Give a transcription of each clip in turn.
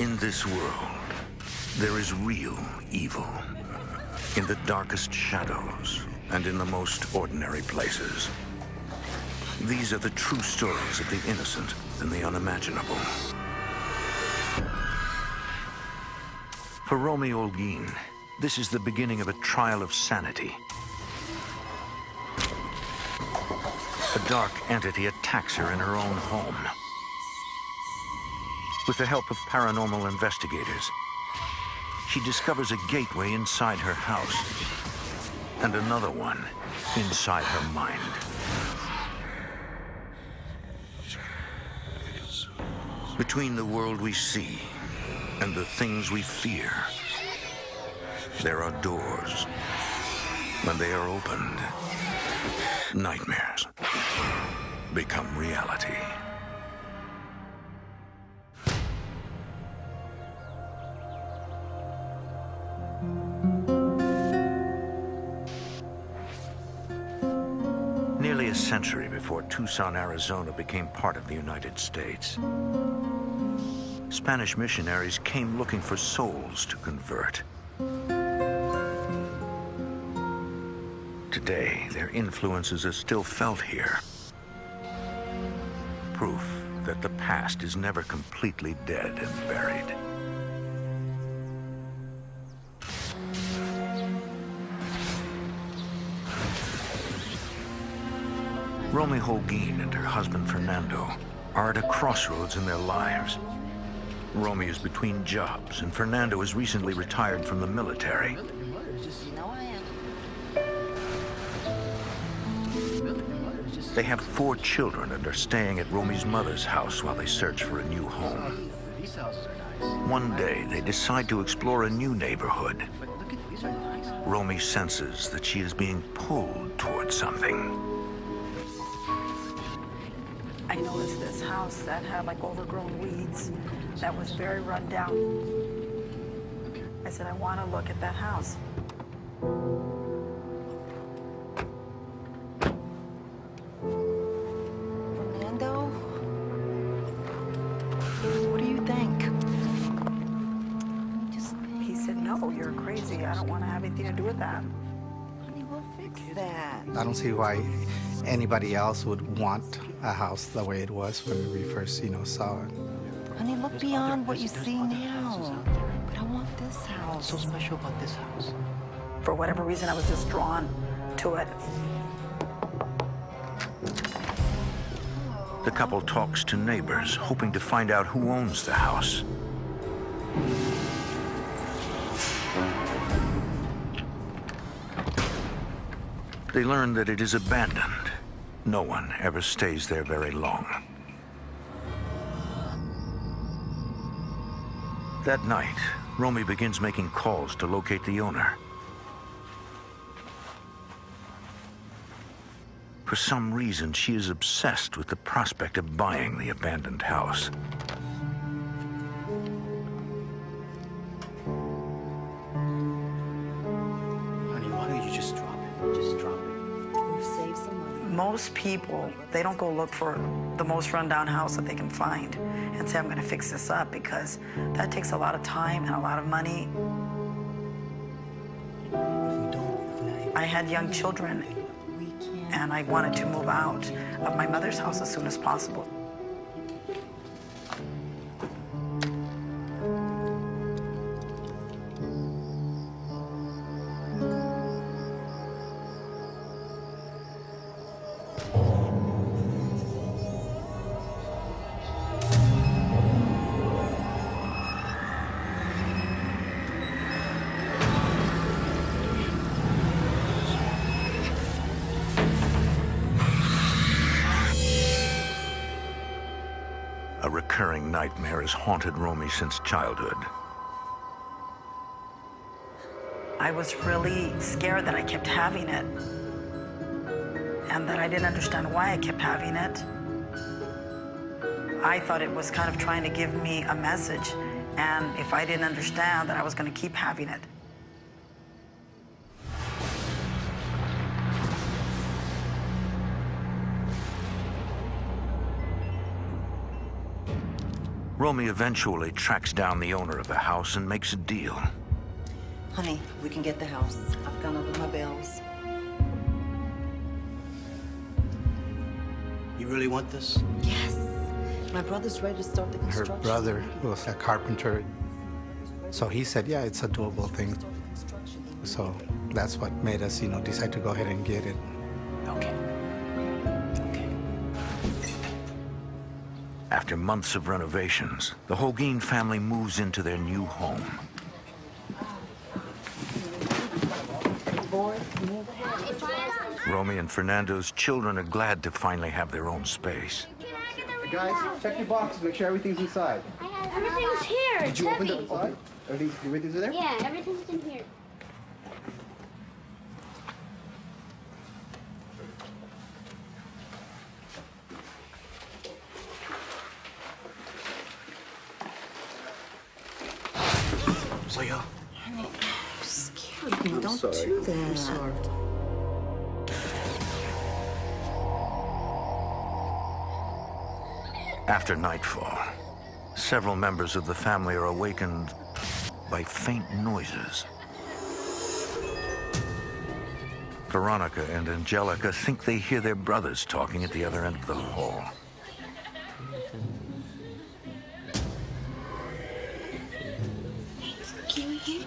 In this world, there is real evil. In the darkest shadows and in the most ordinary places. These are the true stories of the innocent and the unimaginable. For Romy Holguin, this is the beginning of a trial of sanity. A dark entity attacks her in her own home. With the help of paranormal investigators, she discovers a gateway inside her house and another one inside her mind. Between the world we see and the things we fear, there are doors. When they are opened, nightmares become reality. Nearly a century before Tucson, Arizona became part of the United States, Spanish missionaries came looking for souls to convert. Today, their influences are still felt here. Proof that the past is never completely dead and buried. Romy Holguin and her husband Fernando are at a crossroads in their lives. Romy is between jobs, and Fernando is recently retired from the military. They have 4 children and are staying at Romy's mother's house while they search for a new home. One day, they decide to explore a new neighborhood. Romy senses that she is being pulled towards something. I noticed this house that had like overgrown weeds, that was very run down. I said, I want to look at that house. Fernando? What do you think? He said, no, you're crazy. I don't want to have anything to do with that. Honey, we'll fix that. I don't see why anybody else would want a house the way it was when we first, saw it. Honey, look beyond what you see now. But I want this house. What's so special about this house? For whatever reason, I was just drawn to it. The couple talks to neighbors, hoping to find out who owns the house. They learn that it is abandoned. No one ever stays there very long. That night, Romy begins making calls to locate the owner. For some reason, she is obsessed with the prospect of buying the abandoned house. Honey, why don't you just drop it? Just drop it. We've saved some money. Most people, they don't go look for the most rundown house that they can find and say, I'm going to fix this up, because that takes a lot of time and a lot of money. I had young children, and I wanted to move out of my mother's house as soon as possible. A recurring nightmare has haunted Romy since childhood. I was really scared that I kept having it, and that I didn't understand why I kept having it. I thought it was kind of trying to give me a message, and if I didn't understand, that I was going to keep having it. Romy eventually tracks down the owner of the house and makes a deal. Honey, we can get the house. I've gone over my bills. You really want this? Yes. My brother's ready to start the Her construction. brother was a carpenter, so he said, yeah, it's a doable thing. So that's what made us, decide to go ahead and get it. Okay. After months of renovations, the Holguin family moves into their new home. Romy and Fernando's children are glad to finally have their own space. Guys, check your boxes. Make sure everything's inside. Everything's here. Did you open them inside? Everything's in there? Yeah, everything's in here. So, yo. Honey, I'm scared. Don't do that. I'm sorry. After nightfall, several members of the family are awakened by faint noises. Veronica and Angelica think they hear their brothers talking at the other end of the hall. Can you hear?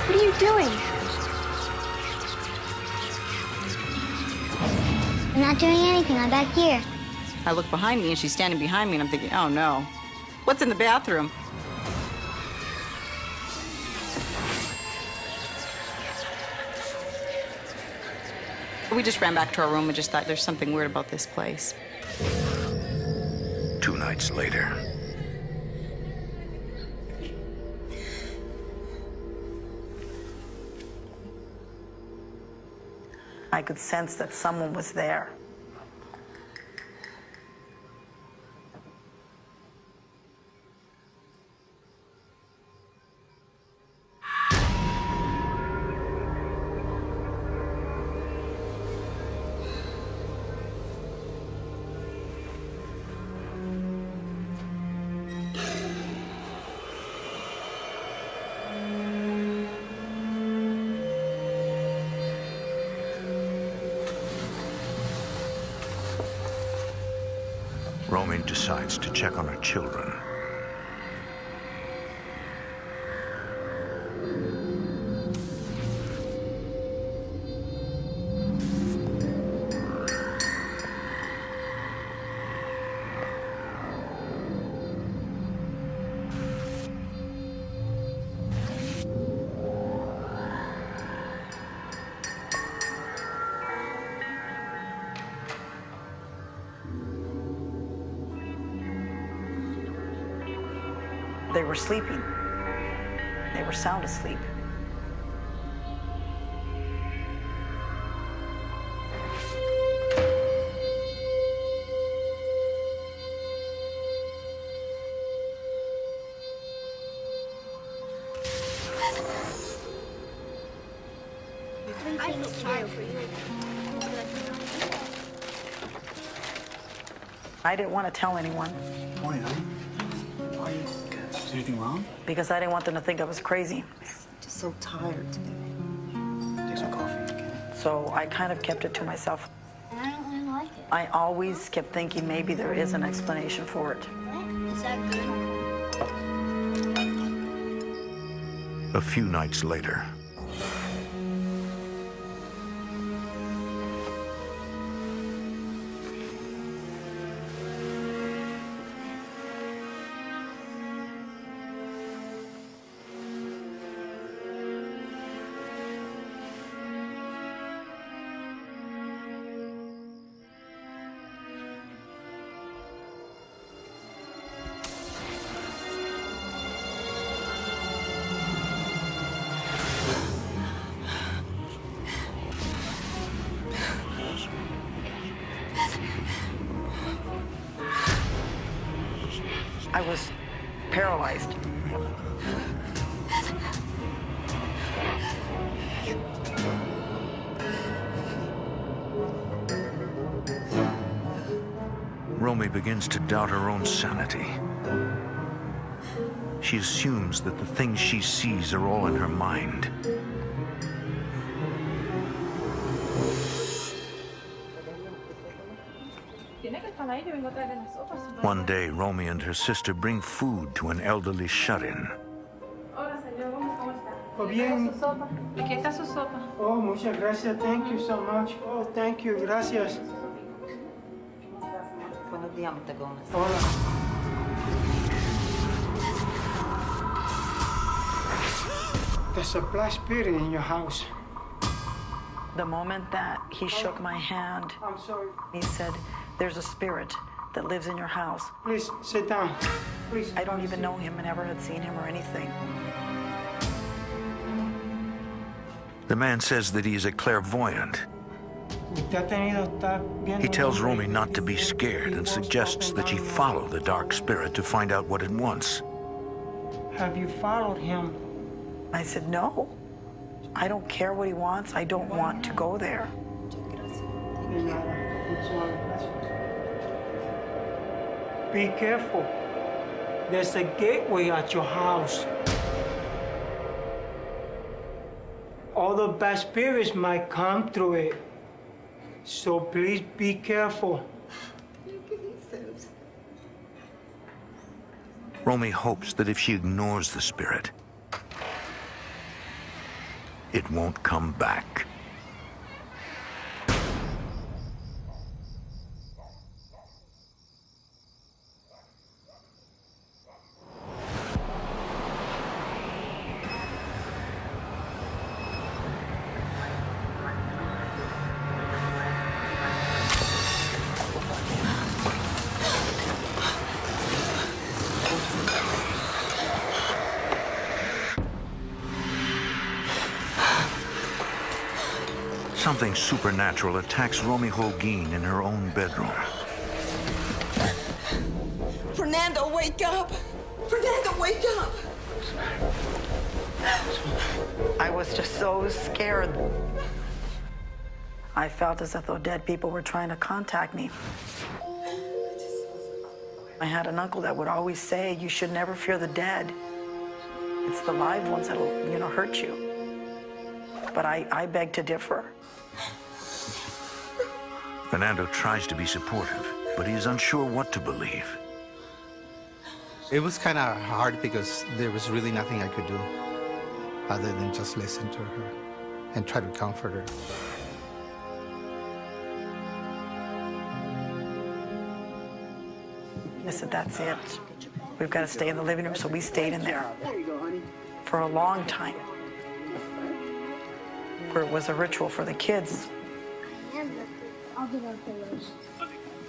What are you doing? I'm not doing anything. I'm back here. I look behind me and she's standing behind me and I'm thinking, oh no. What's in the bathroom? We just ran back to our room and just thought there's something weird about this place. 2 nights later. I could sense that someone was there. Romy decides to check on her children. They were sleeping. They were sound asleep. I feel sorry for you. I didn't want to tell anyone Morning, honey. How are you? Good. Is anything wrong? because I didn't want them to think I was crazy. Just so tired today. Take some coffee, okay? So I kind of kept it to myself. And I don't really like it. I always kept thinking maybe there is an explanation for it. Is that good? A few nights later. I was paralyzed. Romy begins to doubt her own sanity. She assumes that the things she sees are all in her mind. One day, Romy and her sister bring food to an elderly shut-in. Bien. Aquí está su sopa. Oh, muchas gracias. Thank you so much. Oh, thank you. Gracias. Hola. There's a black spirit in your house. The moment that he shook my hand, I'm sorry. he said, "There's a spirit that lives in your house." Please, sit down. Please. I don't even know him and never had seen him or anything. The man says that he is a clairvoyant. He tells Romy not to be scared and suggests that she follow the dark spirit to find out what it wants. Have you followed him? I said, "No, I don't care what he wants. I don't want to go there." Be careful. There's a gateway at your house. All the bad spirits might come through it. So please be careful. Romy hopes that if she ignores the spirit, it won't come back. Something supernatural attacks Romy Holguin in her own bedroom. Fernando, wake up! Fernando, wake up! I was just so scared. I felt as if though dead people were trying to contact me. I had an uncle that would always say, "You should never fear the dead. It's the live ones that'll, hurt you." But I beg to differ. Fernando tries to be supportive, but he is unsure what to believe. It was kind of hard because there was really nothing I could do other than just listen to her and try to comfort her. I said, "That's it. We've got to stay in the living room." So we stayed in there for a long time, where it was a ritual for the kids. I'll get our pillows.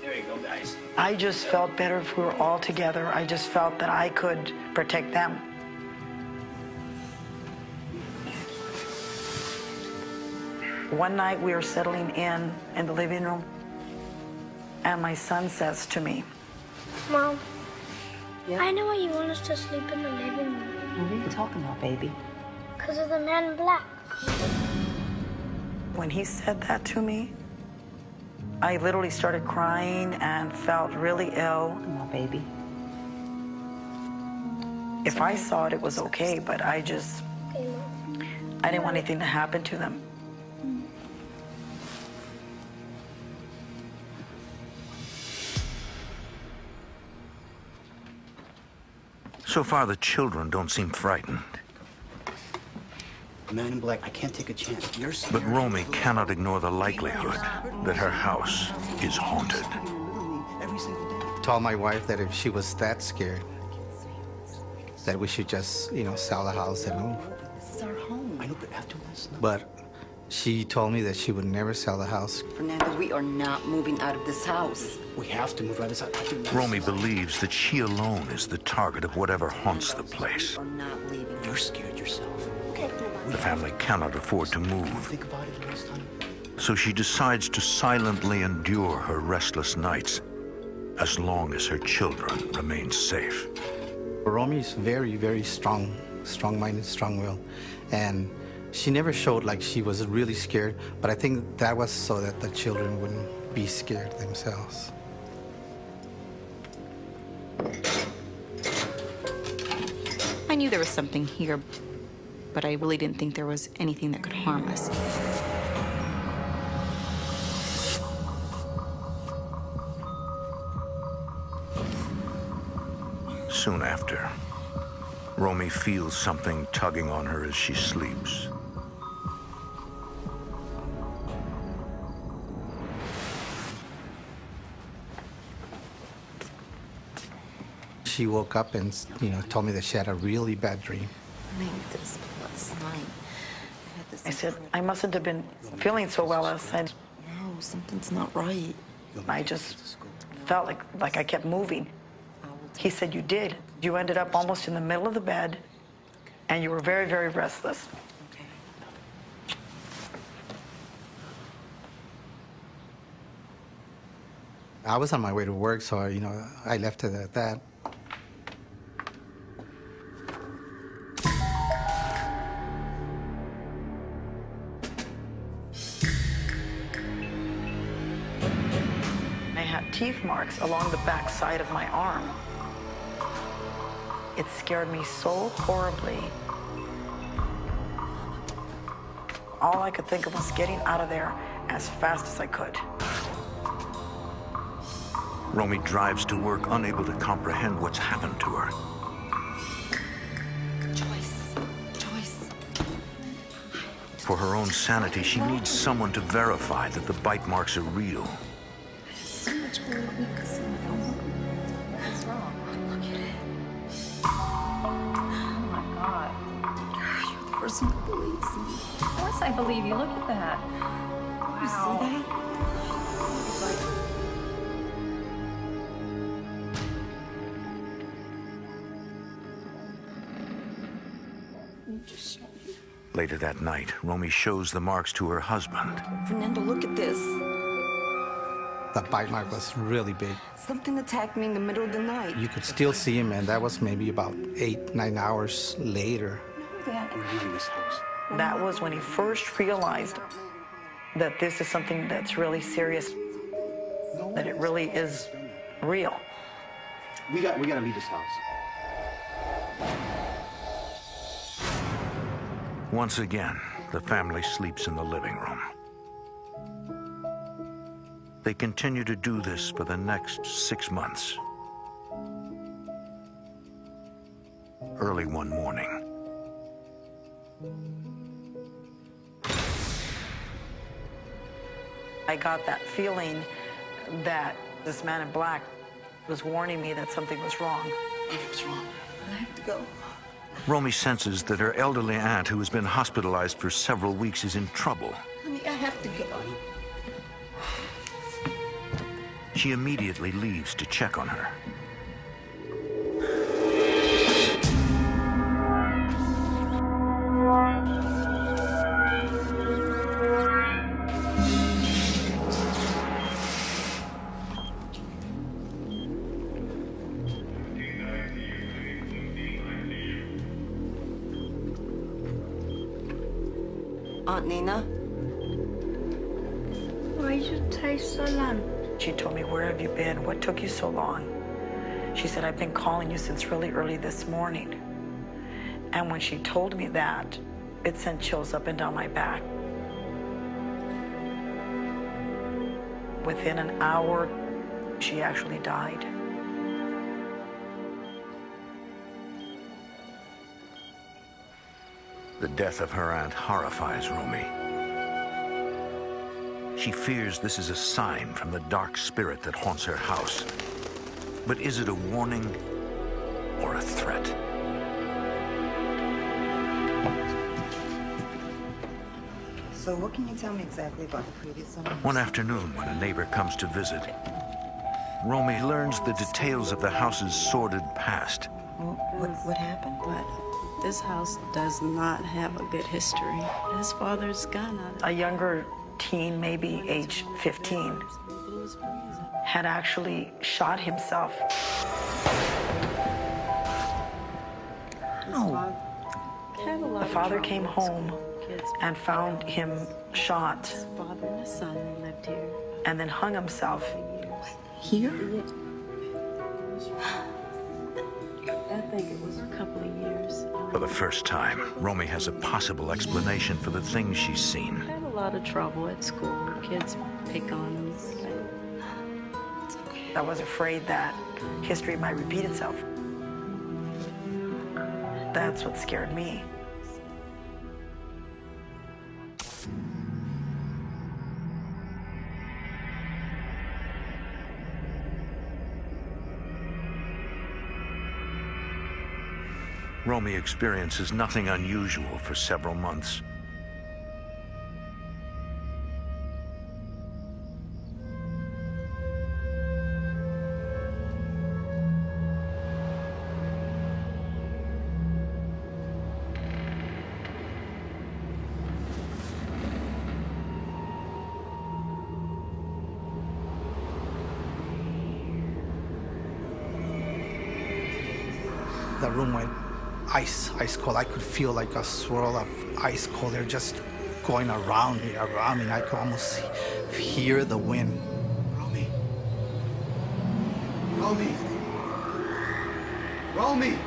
There you go, guys. I just felt better if we were all together. I just felt that I could protect them. One night we were settling in the living room, and my son says to me, Mom, I know why you want us to sleep in the living room. What are you talking about, baby? Because of the man in black. when he said that to me, I literally started crying and felt really ill. Come on, baby. If I saw it, it was okay, but I didn't want anything to happen to them. So far, the children don't seem frightened. The man in black, I can't take a chance. You're scared. But Romy cannot ignore the likelihood that her house is haunted. Every single day. Told my wife that if she was that scared, that we should just, sell the house and move. This is our home. I know, but after last night. But she told me that she would never sell the house. Fernando, we are not moving out of this house. We have to move out of this house. Romy believes that she alone is the target of whatever haunts the place. We are not leaving. You're scared yourself. The family cannot afford to move, Think about it the next time. so she decides to silently endure her restless nights as long as her children remain safe. Romy's very, very strong-minded, strong-willed, and she never showed like she was really scared, but I think that was so that the children wouldn't be scared themselves. I knew there was something here, but I really didn't think there was anything that could harm us. Soon after, Romy feels something tugging on her as she sleeps. She woke up and, told me that she had a really bad dream. I said, I mustn't have been feeling so well last night. No, something's not right. I just felt like I kept moving. He said, you did. You ended up almost in the middle of the bed, and you were very, very restless. I was on my way to work, so, I left it at that. I had teeth marks along the back side of my arm. It scared me so horribly. All I could think of was getting out of there as fast as I could. Romy drives to work, unable to comprehend what's happened to her. Joyce. For her own sanity, she needs someone to verify that the bite marks are real. So much more weakness in my arm. What's wrong? Look at it. Oh my God. You're the person who believes me. Of course I believe you. Look at that. Wow. You see that? Later that night, Romy shows the marks to her husband. Fernando, look at this. The bite mark was really big. Something attacked me in the middle of the night. You could still see him, and that was maybe about 8-9 hours later. We're leaving this house. That was when he first realized that this is something that's really serious, that it really is real. We gotta leave this house. Once again, the family sleeps in the living room. They continue to do this for the next 6 months. Early one morning, I got that feeling that this man in black was warning me that something was wrong. What's wrong? I have to go. Romy senses that her elderly aunt, who has been hospitalized for several weeks, is in trouble. Honey, I have to go. She immediately leaves to check on her. Aunt Nina? Why did it take so long? She told me, where have you been? What took you so long? She said, I've been calling you since really early this morning. And when she told me that, it sent chills up and down my back. Within an hour, she actually died. The death of her aunt horrifies Romy. She fears this is a sign from the dark spirit that haunts her house. But is it a warning or a threat? So what can you tell me exactly about the previous owners? One afternoon, when a neighbor comes to visit, Romy learns the details of the house's sordid past. What happened? This house does not have a good history. His father's gone out. A younger teen, maybe age 15, had actually shot himself. No. The father came home and found him shot. Father and his son lived here. And then hung himself. Here? I think it was a couple of years. For the first time, Romy has a possible explanation for the things she's seen. I had a lot of trouble at school. Kids pick on me. I was afraid that history might repeat itself. That's what scared me. Romy experiences nothing unusual for several months. The room went ice cold. I could feel like a swirl of ice cold. They're just going around me. I could almost hear the wind. Romy. Romy. Romy.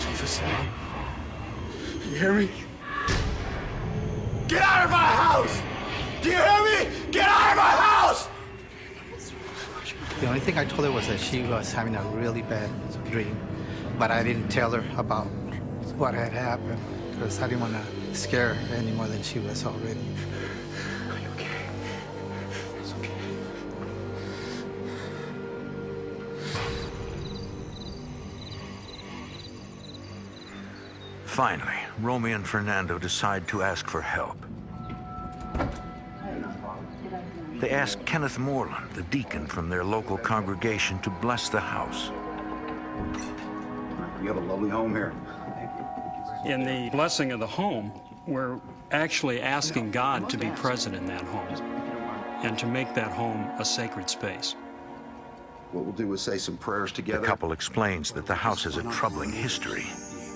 Jesus, you hear me? Get out of my house! Do you hear me? Get out of my house! The only thing I told her was that she was having a really bad dream, but I didn't tell her about what had happened because I didn't want to scare her any more than she was already. Are you okay? It's okay. Finally, Romy and Fernando decide to ask for help. They ask Kenneth Moreland, the deacon from their local congregation, to bless the house. You have a lovely home here. In the blessing of the home, we're actually asking God to be present in that home and to make that home a sacred space. What we'll do is say some prayers together. The couple explains that the house has a troubling history.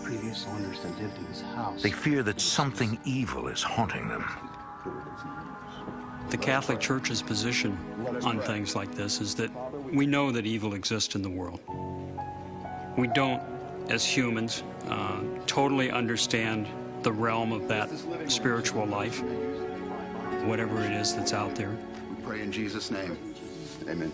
Previous owners that lived in this house. They fear that something evil is haunting them. The Catholic Church's position on things like this is that we know that evil exists in the world. We don't, as humans, totally understand the realm of that spiritual life, whatever it is that's out there. We pray in Jesus' name. Amen.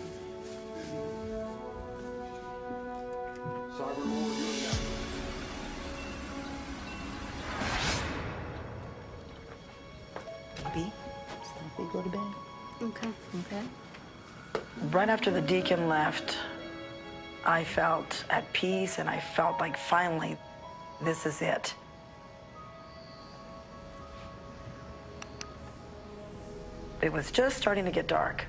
Go to bed. Okay. Right after the deacon left, I felt at peace and I felt like finally, this is it. It was just starting to get dark.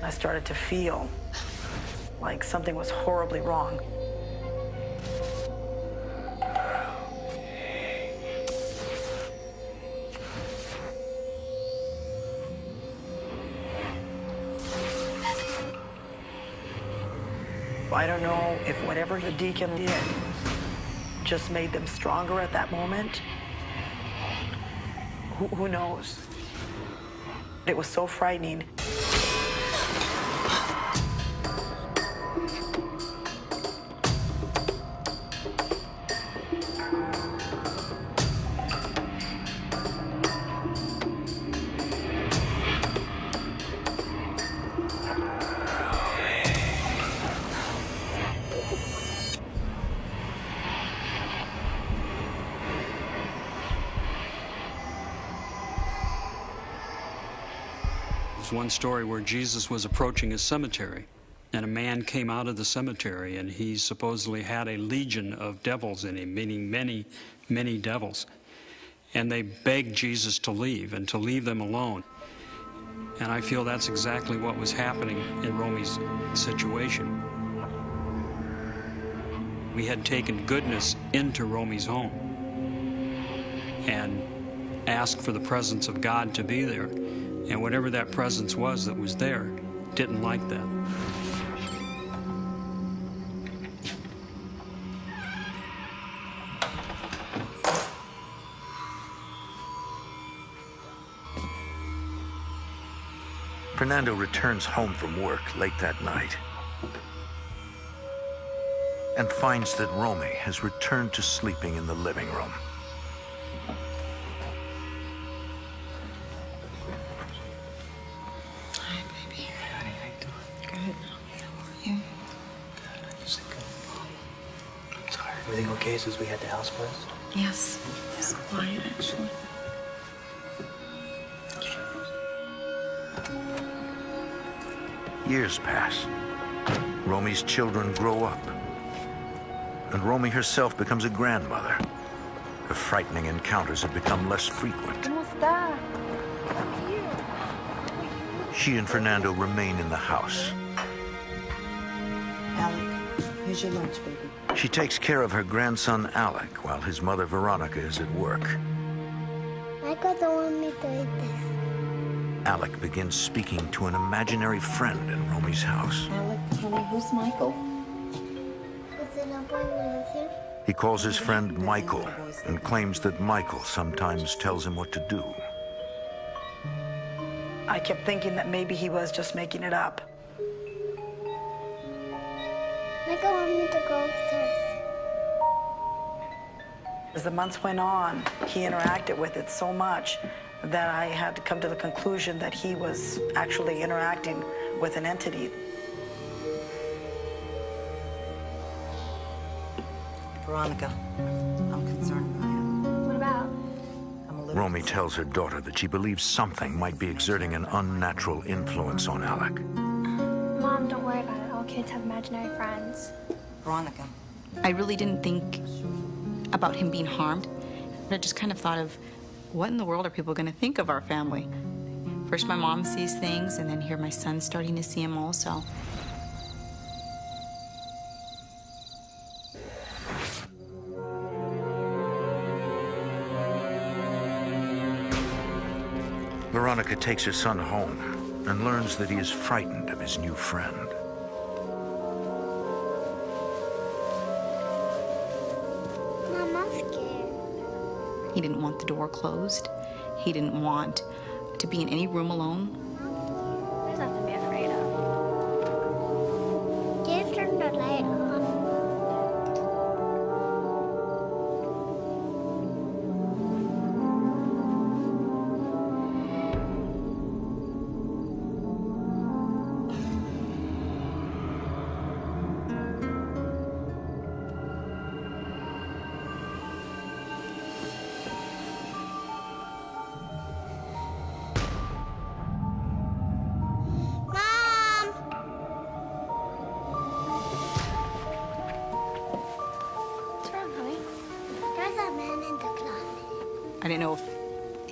I started to feel like something was horribly wrong. I don't know if whatever the deacon did just made them stronger at that moment. Who knows? It was so frightening. One story where Jesus was approaching a cemetery, and a man came out of the cemetery, and he supposedly had a legion of devils in him, meaning many, many devils. And they begged Jesus to leave and to leave them alone. And I feel that's exactly what was happening in Romy's situation. We had taken goodness into Romy's home and asked for the presence of God to be there. And whatever that presence was that was there, didn't like that. Fernando returns home from work late that night and finds that Romy has returned to sleeping in the living room. Hi, baby. Honey, how you doing? Good. How are you? Good. I'm just thinking. I'm sorry. Everything okay since we had the house buzzed? Yes. It's quiet, actually. Years pass. Romy's children grow up. And Romy herself becomes a grandmother. Her frightening encounters have become less frequent. She and Fernando remain in the house. Alec, here's your lunch, baby. She takes care of her grandson, Alec, while his mother, Veronica, is at work. Michael don't want me to eat this. Alec begins speaking to an imaginary friend in Romy's house. Alec, honey, who's Michael? Is it not going with you? He calls his friend Michael and claims that Michael sometimes tells him what to do. I kept thinking that maybe he was just making it up. Michael want me to go upstairs. As the months went on, he interacted with it so much that I had to come to the conclusion that he was actually interacting with an entity. Veronica, I'm concerned about him. What about? Romy tells her daughter that she believes something might be exerting an unnatural influence on Alec. Mom, don't worry about it. All kids have imaginary friends. Veronica. I really didn't think about him being harmed. I just kind of thought of, what in the world are people going to think of our family? First my mom sees things, and then here my son's starting to see them also. Veronica takes her son home and learns that he is frightened of his new friend. Mom, I'm scared. He didn't want the door closed. He didn't want to be in any room alone. There's nothing to be afraid of. Just turn the light on. I didn't know if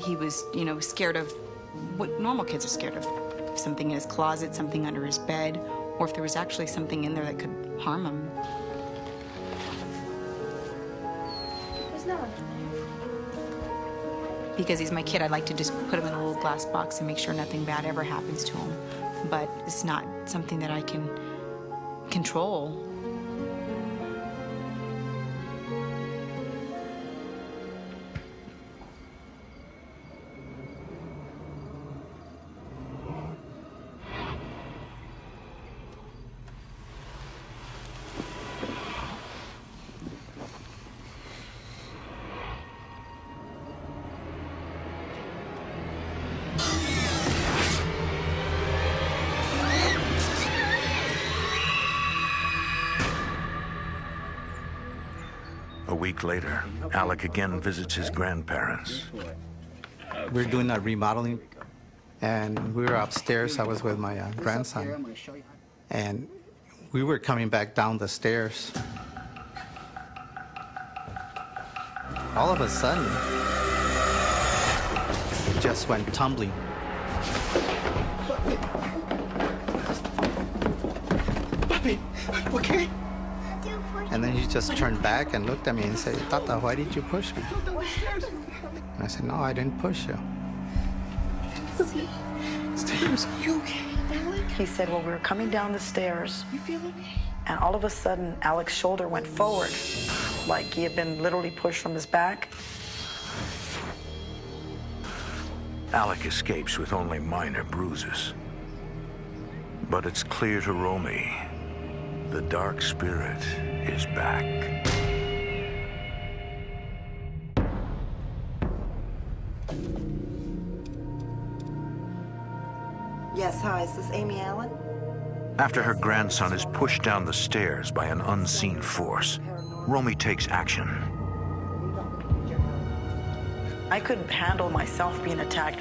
he was, scared of what normal kids are scared of. Something in his closet, something under his bed, or if there was actually something in there that could harm him. There's no one in there. Because he's my kid, I'd like to just put him in a little glass box and make sure nothing bad ever happens to him. But it's not something that I can control. A week later, Alec again visits his grandparents. We're doing a remodeling, and we were upstairs. I was with my grandson, and we were coming back down the stairs. All of a sudden, it just went tumbling. Papi, okay? And then he just turned back and looked at me and said, Tata, why did you push me? And I said, no, I didn't push you. Stairs, you okay? He said, well, we were coming down the stairs. You feel okay? And all of a sudden, Alec's shoulder went forward, like he had been literally pushed from his back. Alec escapes with only minor bruises. But it's clear to Romy, the dark spirit is back. Yes, hi, is this Amy Allen? After her grandson is pushed down the stairs by an unseen force, Romy takes action. I could handle myself being attacked,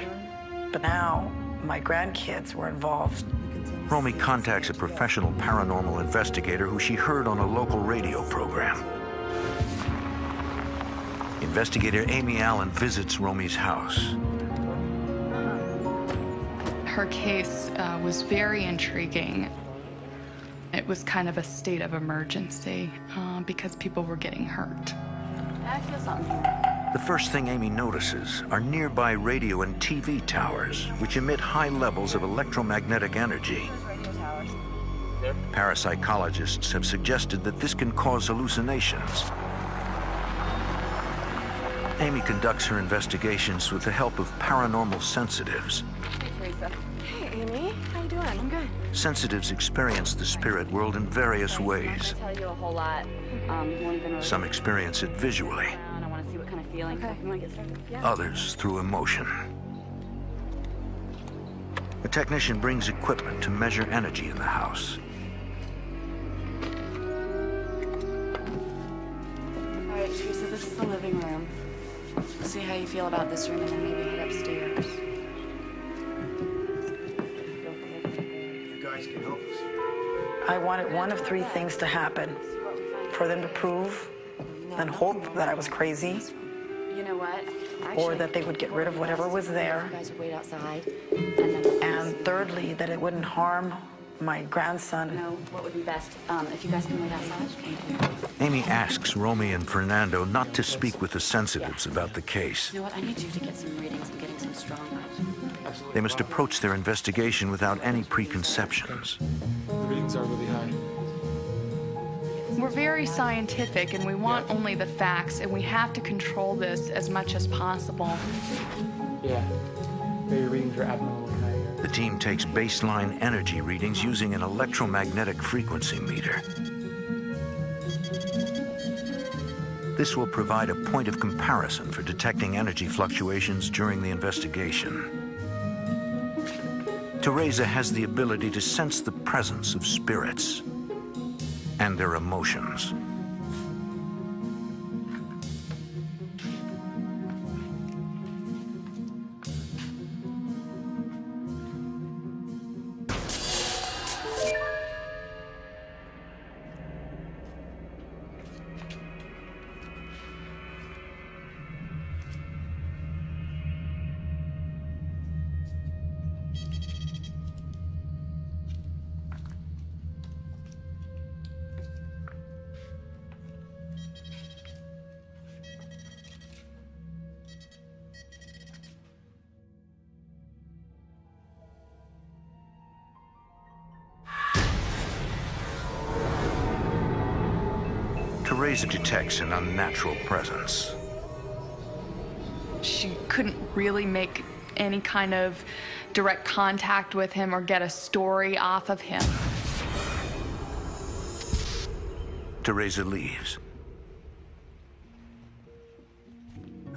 but now my grandkids were involved. Romy contacts a professional paranormal investigator who she heard on a local radio program. Investigator Amy Allen visits Romy's house. Her case was very intriguing. It was kind of a state of emergency because people were getting hurt. I feel something. The first thing Amy notices are nearby radio and TV towers, which emit high levels of electromagnetic energy. Parapsychologists have suggested that this can cause hallucinations. Amy conducts her investigations with the help of paranormal sensitives. Hey, Amy. How you doing? I'm good. Sensitives experience the spirit world in various ways. I tell you a whole lot. Some experience it visually, I want to see what kind of feeling. Okay. You want to get started? Yeah. others through emotion. A technician brings equipment to measure energy in the house. All right, Teresa, this is the living room. See how you feel about this room, and then maybe head upstairs. You guys can help us. I wanted one of three things to happen. For them to prove and hope that I was crazy, You know what? or that they would get rid of whatever was there, You guys would wait outside. and thirdly, that it wouldn't harm my grandson. No, what would be best? If you guys can wait outside. Amy asks Romy and Fernando not to speak with the sensitives about the case. You know what? I need you to get some readings. I'm getting some strong ones. They must approach their investigation without any preconceptions. The readings are really high. We're very scientific and we want only the facts, and we have to control this as much as possible. Yeah. Your readings are abnormally high here. The team takes baseline energy readings using an electromagnetic frequency meter. This will provide a point of comparison for detecting energy fluctuations during the investigation. Teresa has the ability to sense the presence of spirits and their emotions. Teresa detects an unnatural presence. She couldn't really make any kind of direct contact with him or get a story off of him. Teresa leaves.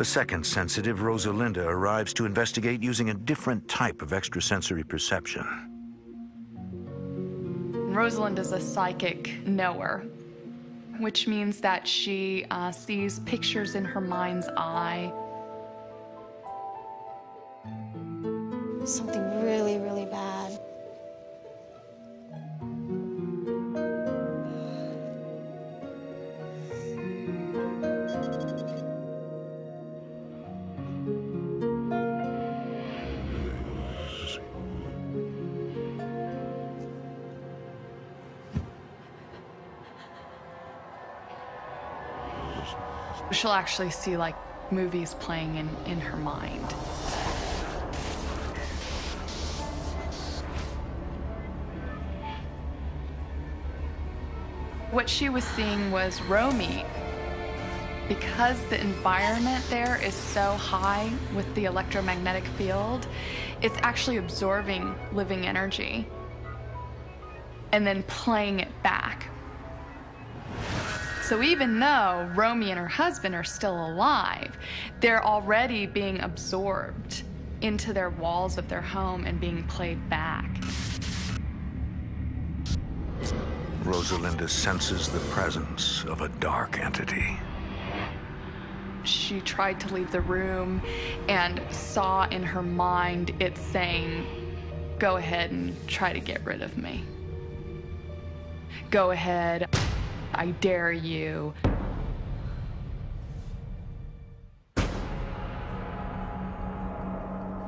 A second sensitive, Rosalinda, arrives to investigate using a different type of extrasensory perception. Rosalinda's a psychic knower, which means that she sees pictures in her mind's eye. Something really, really bad. She'll actually see like movies playing in her mind. What she was seeing was Romy. Because the environment there is so high with the electromagnetic field, it's actually absorbing living energy and then playing it back. So even though Romy and her husband are still alive, they're already being absorbed into their walls of their home and being played back. Rosalinda senses the presence of a dark entity. She tried to leave the room and saw in her mind it saying, "Go ahead and try to get rid of me. Go ahead, I dare you."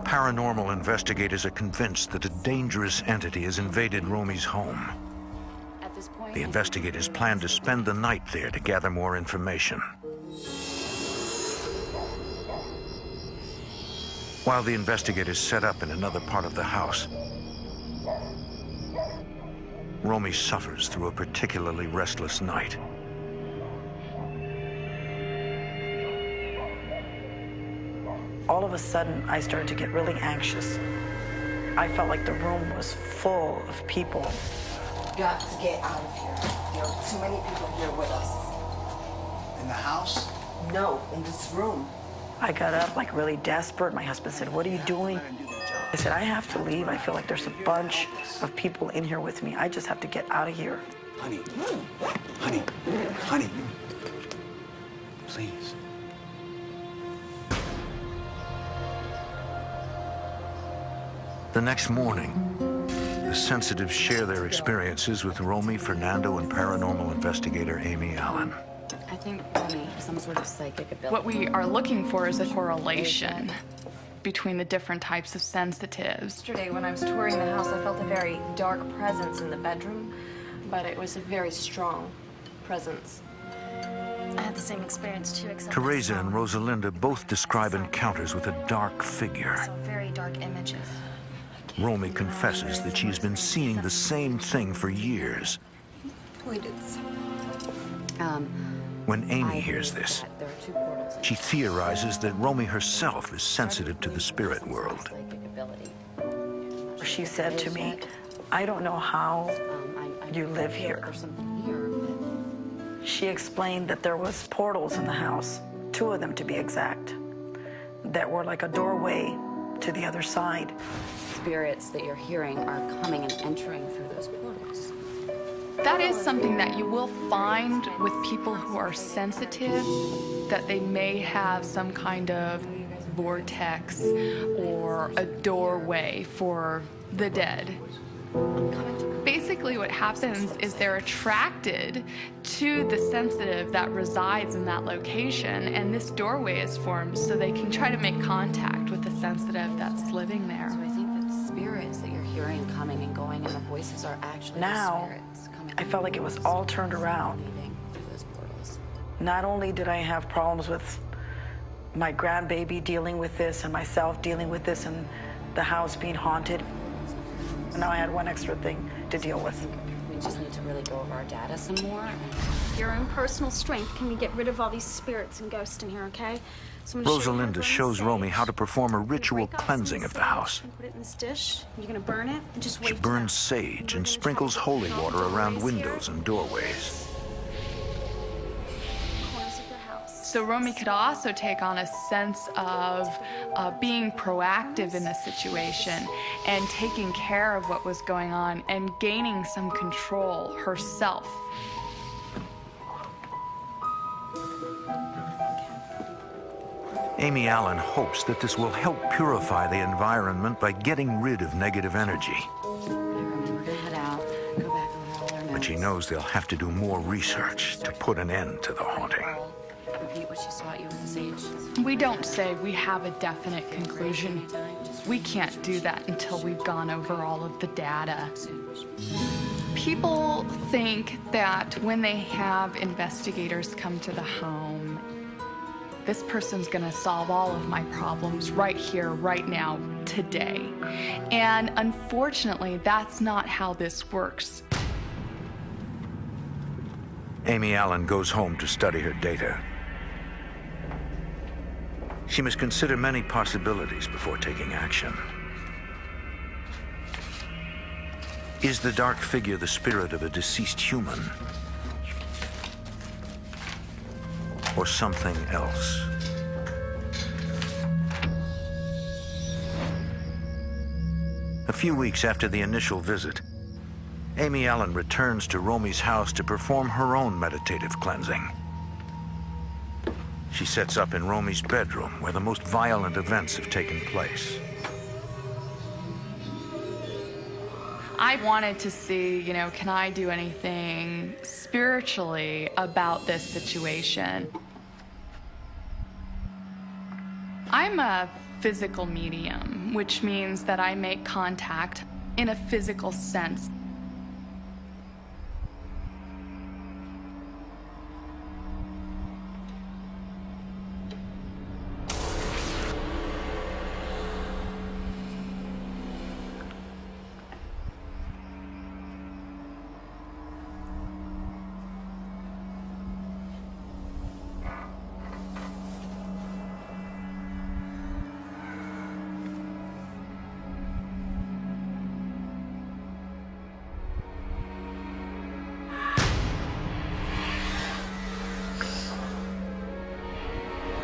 Paranormal investigators are convinced that a dangerous entity has invaded Romy's home. The investigators plan to spend the night there to gather more information. While the investigators set up in another part of the house, Romy suffers through a particularly restless night. All of a sudden, I started to get really anxious. I felt like the room was full of people. Got to get out of here. There are too many people here with us. In the house? No, in this room. I got up like really desperate. My husband said, "What are you doing?" I said, "I have to leave. I feel like there's a bunch of people in here with me. I just have to get out of here." Honey, honey, honey, please. The next morning, the sensitives share their experiences with Romy, Fernando, and paranormal investigator Amy Allen. I think Romy has some sort of psychic ability. What we are looking for is a correlation between the different types of sensitives. Yesterday, when I was touring the house, I felt a very dark presence in the bedroom, but it was a very strong presence. I had the same experience too, except Teresa and Rosalinda both describe encounters with a dark figure. I saw very dark images. Romy confesses that she's been seeing the same thing for years. We did. When Amy hears this, she theorizes that Romy herself is sensitive to the spirit world. She said to me, "I don't know how you live here." She explained that there was portals in the house, 2 of them to be exact, that were like a doorway to the other side. Spirits that you're hearing are coming and entering through those portals. That is something that you will find with people who are sensitive, that they may have some kind of vortex or a doorway for the dead. Basically what happens is they're attracted to the sensitive that resides in that location, and this doorway is formed so they can try to make contact with the sensitive that's living there. So I think that the spirits that you're hearing coming and going and the voices are actually Now, the spirits coming. I felt like it was all turned around. Through those portals. Not only did I have problems with my grandbaby dealing with this and myself dealing with this and the house being haunted, now I had one extra thing to deal with. We just need to really go over our data some more. Your own personal strength can we get rid of all these spirits and ghosts in here, okay? So I'm gonna show you how to Rosalinda burn shows sage. Romy how to perform a ritual Break off some cleansing of the house. and put it in this dish. You're gonna burn it and just wait. She burns sage and sprinkles holy water around windows and doorways. So Romy could also take on a sense of being proactive in the situation and taking care of what was going on and gaining some control herself. Amy Allen hopes that this will help purify the environment by getting rid of negative energy. But she knows they'll have to do more research to put an end to the haunting. Repeat what she taught you with the sage. We don't say we have a definite conclusion. We can't do that until we've gone over all of the data. People think that when they have investigators come to the home, this person's gonna solve all of my problems right here, right now, today. And unfortunately, that's not how this works. Amy Allen goes home to study her data. She must consider many possibilities before taking action. Is the dark figure the spirit of a deceased human? Or something else? A few weeks after the initial visit, Amy Allen returns to Romy's house to perform her own meditative cleansing. She sets up in Romy's bedroom, where the most violent events have taken place. I wanted to see, you know, can I do anything spiritually about this situation? I'm a physical medium, which means that I make contact in a physical sense.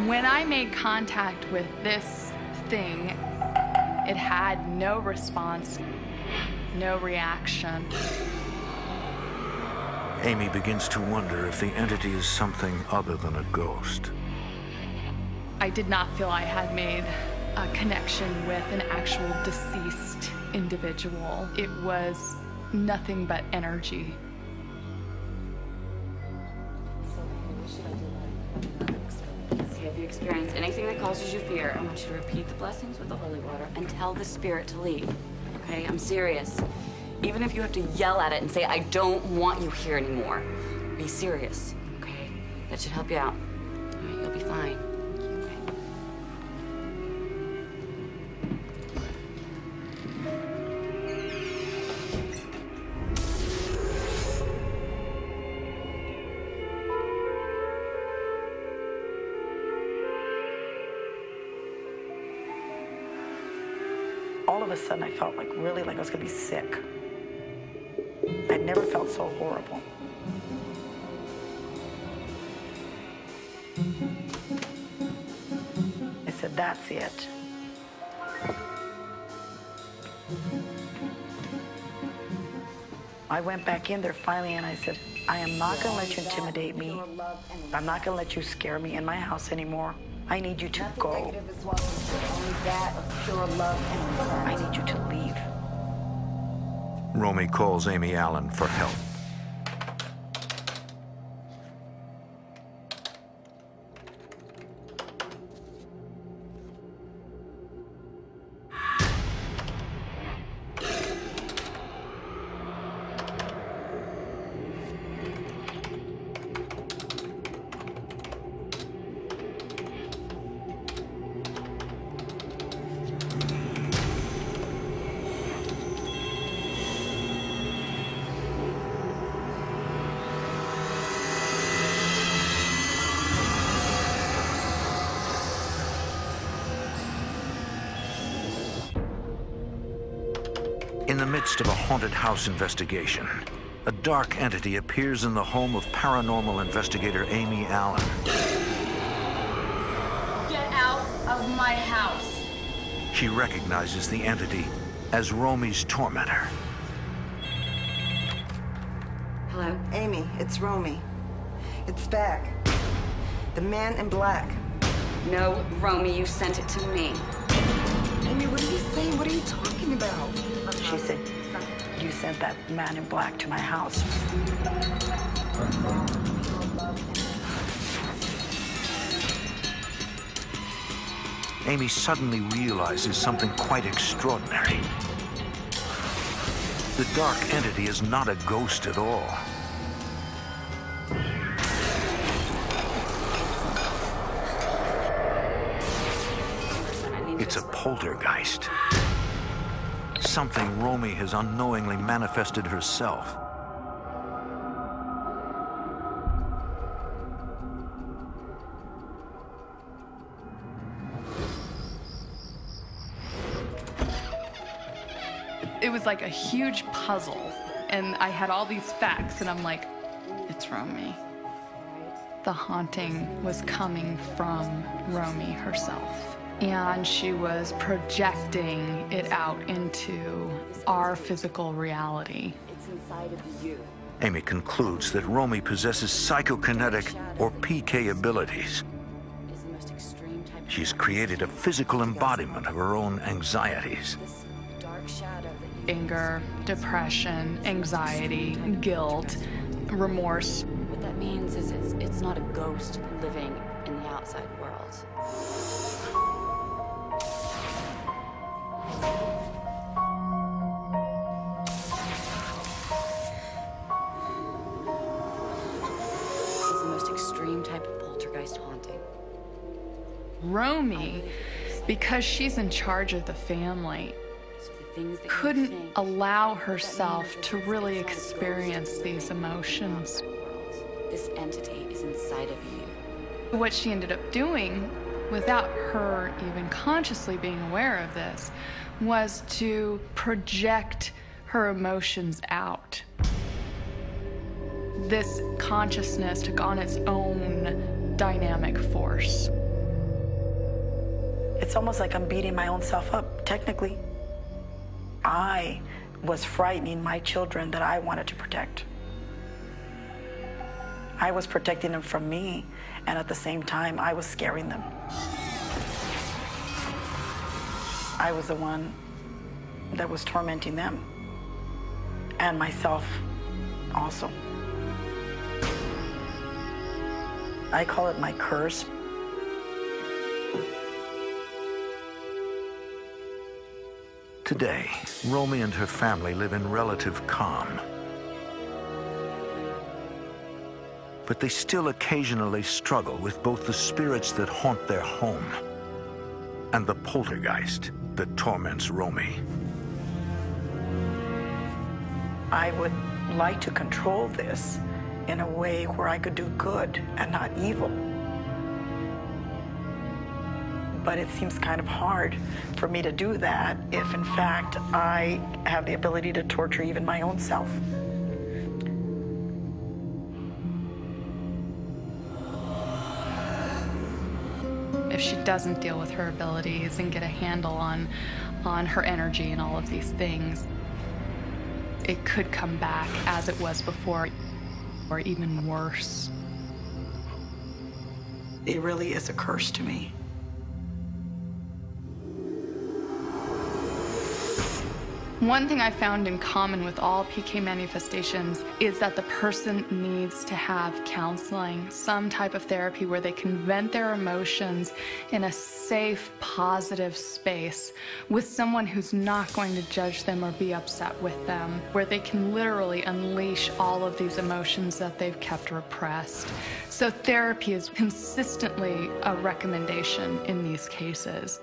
When I made contact with this thing, it had no response, no reaction. Amy begins to wonder if the entity is something other than a ghost. I did not feel I had made a connection with an actual deceased individual. It was nothing but energy. If you experience anything that causes you fear, I want you to repeat the blessings with the holy water and tell the spirit to leave. Okay? I'm serious. Even if you have to yell at it and say, I don't want you here anymore. Be serious, okay? That should help you out. All right, you'll be fine. All of a sudden, I felt like really like I was gonna be sick. I never felt so horrible. I said, that's it. I went back in there finally and I said, I am not gonna let you intimidate me. I'm not gonna let you scare me in my house anymore. I need you to go. I need you to leave. Romy calls Amy Allen for help. In the midst of a haunted house investigation, a dark entity appears in the home of paranormal investigator Amy Allen. Get out of my house. She recognizes the entity as Romy's tormentor. Hello? Amy, it's Romy. It's back. The man in black. No, Romy, you sent it to me. Amy, what are you saying? What are you talking about? She said, you sent that man in black to my house. Amy suddenly realizes something quite extraordinary. The dark entity is not a ghost at all. It's a poltergeist. Something Romy has unknowingly manifested herself. It was like a huge puzzle, and I had all these facts, and I'm like, it's Romy. The haunting was coming from Romy herself, and she was projecting it out into our physical reality. It's inside of you. Amy concludes that Romy possesses psychokinetic or PK abilities. She's created a physical embodiment of her own anxieties. Anger, depression, anxiety, guilt, remorse. What that means is it's not a ghost living in the outside world. It's the most extreme type of poltergeist haunting. Romy, because she's in charge of the family, couldn't allow herself to really experience these emotions. This entity is inside of you. What she ended up doing, without her even consciously being aware of this, was to project her emotions out. This consciousness took on its own dynamic force. It's almost like I'm beating my own self up, technically. I was frightening my children that I wanted to protect. I was protecting them from me, and at the same time, I was scaring them. I was the one that was tormenting them, and myself also. I call it my curse. Today, Romy and her family live in relative calm. But they still occasionally struggle with both the spirits that haunt their home and the poltergeist that torments Romy. I would like to control this in a way where I could do good and not evil. But it seems kind of hard for me to do that if, in fact, I have the ability to torture even my own self. If she doesn't deal with her abilities and get a handle on her energy and all of these things, it could come back as it was before, or even worse. It really is a curse to me. One thing I found in common with all PK manifestations is that the person needs to have counseling, some type of therapy where they can vent their emotions in a safe, positive space with someone who's not going to judge them or be upset with them, where they can literally unleash all of these emotions that they've kept repressed. So therapy is consistently a recommendation in these cases.